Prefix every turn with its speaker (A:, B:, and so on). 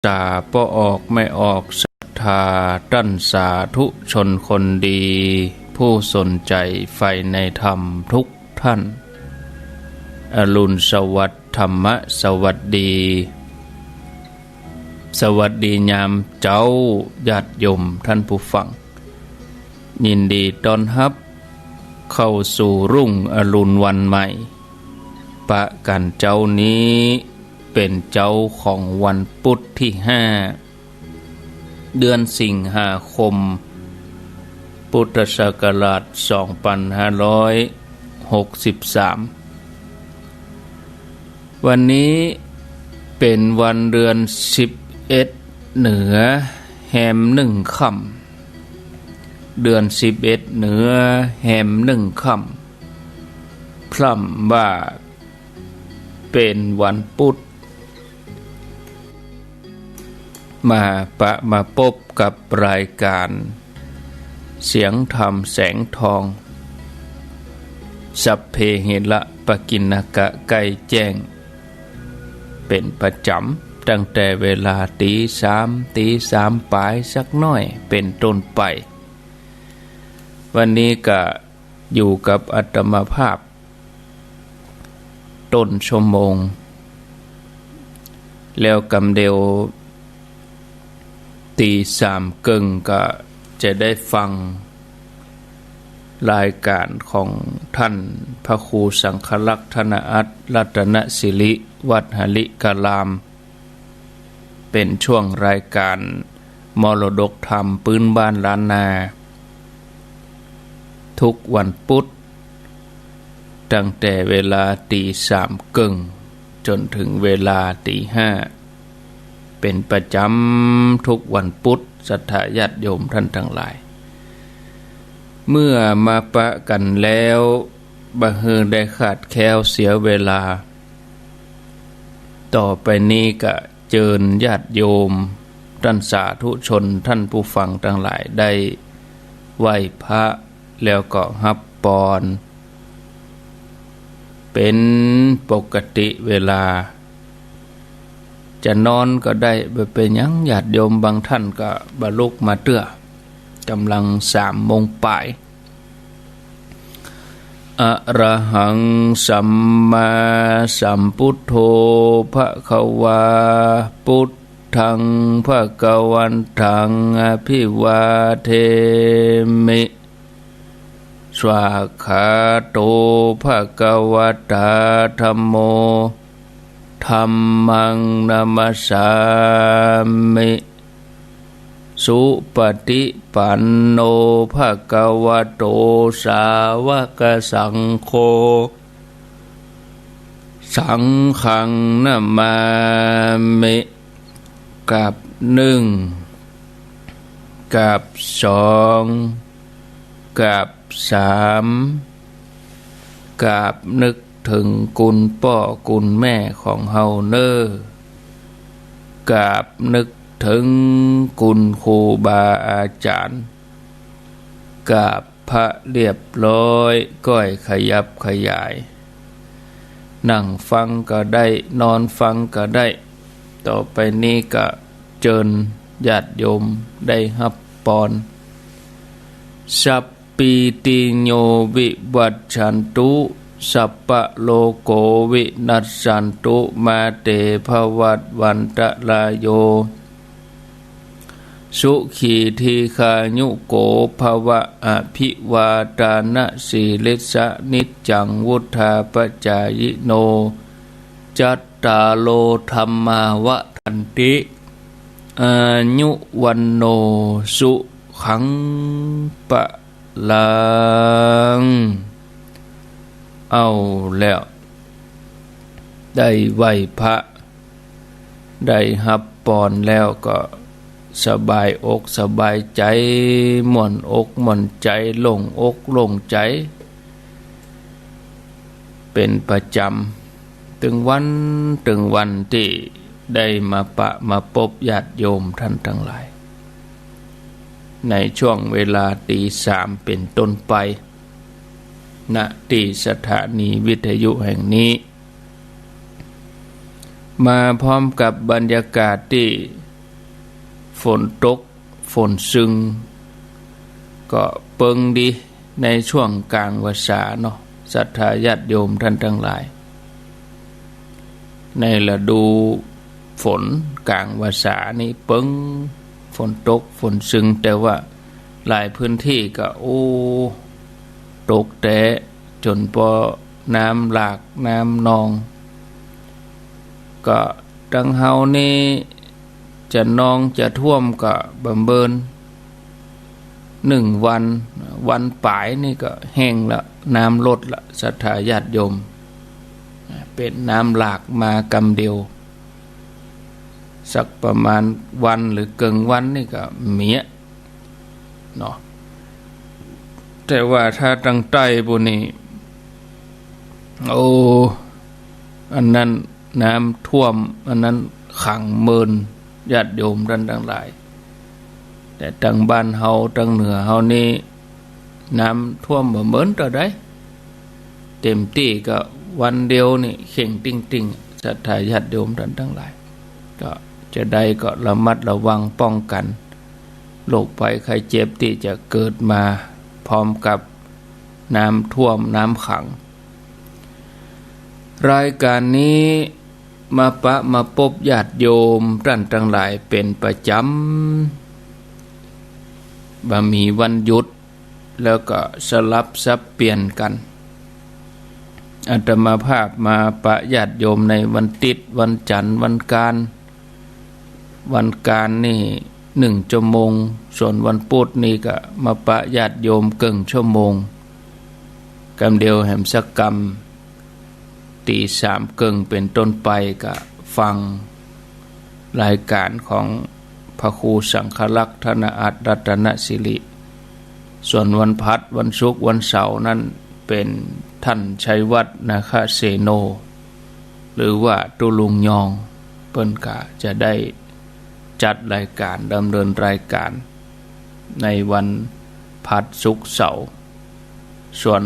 A: สาป้อออกไม่ออกศรัทธาตั้นสาธุชนคนดี ผู้สนใจใฝ่ในธรรมทุกท่านอรุณสวัสดิ์ธรรมะสวัสดีสวัสดียามเจ้าญาติโยมท่านผู้ฟังยินดีต้อนรับเข้าสู่รุ่งอรุณวันใหม่ปะกันเจ้านี้เป็นเจ้าของวันพุธที่5เดือนสิงหาคมพุทธศักราช2563วันนี้เป็นวันเดือน11เหนือแหม1ค่ำเดือน11เหนือแหม1ค่ำพร่ำว่าเป็นวันพุธมาพบกับรายการเสียงธรรมแสงทองสัพเพเหระปกิณณกะใกล้แจ้งเป็นประจำตั้งแต่เวลาตีสามปลายสักน้อยเป็นต้นไปวันนี้ก็อยู่กับอาตมาภาพต้นชั่วโมงแล้วกำเดียวตี3กึ่งก็จะได้ฟังรายการของท่านพระครูสังฆลักษณอัตรัตนศิริวัดหลิการามเป็นช่วงรายการมรดกธรรมพื้นบ้านล้านนาทุกวันพุธตั้งแต่เวลาตี3กึ่งจนถึงเวลาตี5เป็นประจำทุกวันพุธศรัทธาญาติโยมท่านทั้งหลายเมื่อมาปะกันแล้วบ่ฮือได้ขาดแคลวเสียเวลาต่อไปนี้ก็เชิญญาติโยมท่านสาธุชนท่านผู้ฟังทั้งหลายได้ไหว้พระแล้วก็รับพรเป็นปกติเวลาจะนอนก็ได้บ่เป็นหยังญาติโยมบางท่านก็บ่ลุกมาเตื้อกำลัง3 โมงปลายอะระหังสัมมาสัมพุทโธภควาพุทธังภควันตังอภิวาเทมิสวากขาโตภควตาธัมโมธัมมังนามัสสามิสุปฏิปันโนภควโตสาวกสังโฆสังฆังนามามิกับ1กับ2กับ3กับนึกถึงคุณพ่อคุณแม่ของเฮาเน้อกราบนึกถึงคุณครูบาอาจารย์กราบพระเรียบร้อยก้อยขยับขยายนั่งฟังก็ได้นอนฟังก็ได้ต่อไปนี้ก็เชิญญาติโยมได้รับพรสัพปิติโยวิวัชชันตุสัพพะโลโกวินัสสันตุมาเตภวัตวันตรายโยสุขีทีคายุโกภวะอภิวาทานะสีลิสะนิจจังวุธาปจายโนจัตตาโลธรรมาวะทันติอายุวันโนสุขังปะลังเอาแล้วได้ไหว้พระได้รับพรแล้วก็สบายอกสบายใจม่วนอกม่วนใจโล่งอกโล่งใจเป็นประจำถึงวันที่ได้มาพบญาติโยมท่านทั้งหลายในช่วงเวลาตี3เป็นต้นไปณที่สถานีวิทยุแห่งนี้มาพร้อมกับบรรยากาศที่ ฝนตกฝนซึงก็เปิงดีในช่วงกลางวรรษาเนาะศรัทธาญาติโยมท่านทั้งหลายในฤดูฝนกลางวรรษานี่เปิงฝนตกฝนซึงแต่ว่าหลายพื้นที่ก็ตกแต่จนพอน้ำหลากน้ำนองก็ดังเฮานี่จะนองจะท่วมก็บำเบิน1 วันปลายนี่ก็แห้งละน้ำลดละศรัทธาญาติโยมเป็นน้ำหลากมากำเดียวสักประมาณวันหรือเกินวันนี่ก็เมียเนาะแต่ว่าถ้าตั้งใต้บุนี่อันนั้นน้ำท่วมอันนั้นขังเมินญาติโยมท่านทั้งหลายแต่ทางบ้านเฮาทางเหนือเฮานี่น้ำท่วมบ่เหมือนต่อได้เต็มที่ก็วันเดียวนี่เข่งติ้งศรัทธาญาติโยมท่านทั้งหลายก็จะได้ก็ระมัดระวังป้องกันโรคภัยไข้เจ็บที่จะเกิดมาพร้อมกับน้ำท่วมน้ำขังรายการนี้มาพบญาติโยมท่านทั้งหลายเป็นประจำบ่มีวันหยุดแล้วก็สลับซับเปลี่ยนกันอาตมาภาพมาปะญาติโยมในวันติดวันจันทร์วันการนี่1 ชั่วโมงส่วนวันพุธนี่ก็มาปะญาติโยมเกินชั่วโมงกำเดียวแห่มสักกรรมตี 3 เกินเป็นต้นไปก็ฟังรายการของพระครูสังฆลักษณ์ธนอัตรัตนสิริส่วนวันพัดวันศุกร์วันเสาร์นั้นเป็นท่านชัยวัฒน์นาคเสโนหรือว่าตุลุงยองเปิ้นกะจะได้จัดรายการดำเนินรายการในวันพัดศุกร์เสาร์ส่วน